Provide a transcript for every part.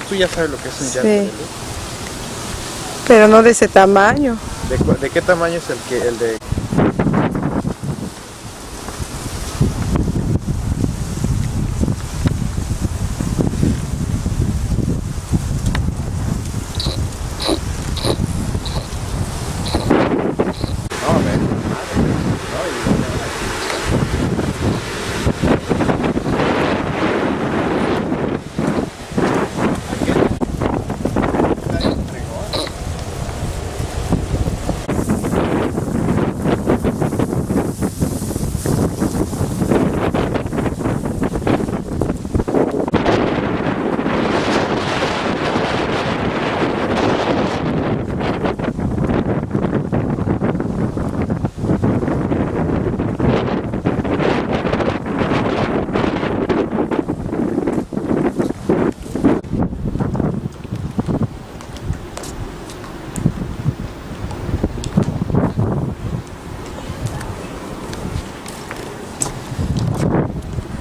tú ya sabes lo que es un yate Sí. de luz. Pero no de ese tamaño. ¿De qué tamaño es el de...? No, a ver.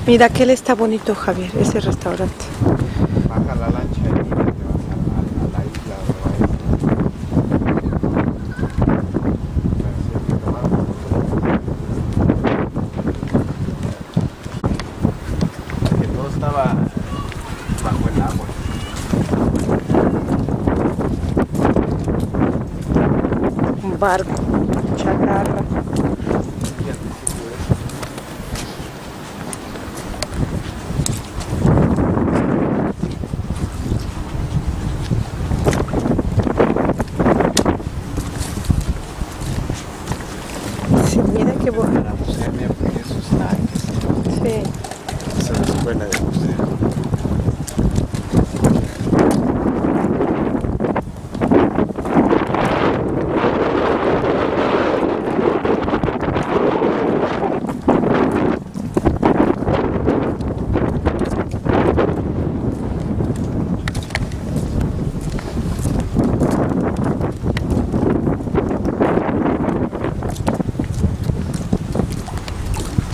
Mira, aquel está bonito, Javier, ese restaurante. Baja la lancha y te vas a la isla que todo estaba bajo el agua. Un barco, chatarra. Sí, mira qué bueno. La bucemia tiene sus tanques. Sí. Esa es la escuela de buceo.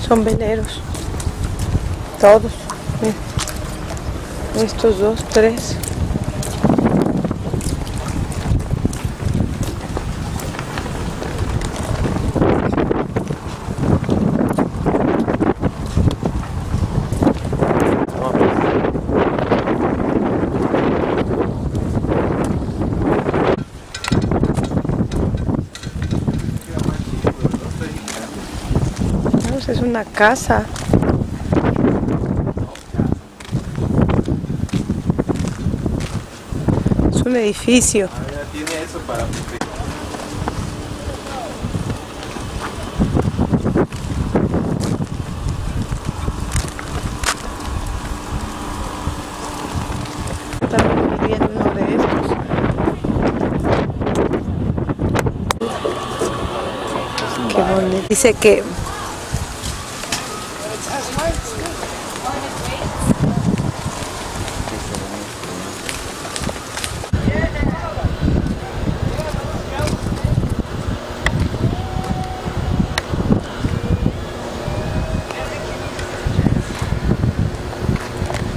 Son veleros. Todos. Mira. Estos 2, 3. Es una casa. Es un edificio. Tiene eso para También vivía en uno de estos. Qué bonito. Dice que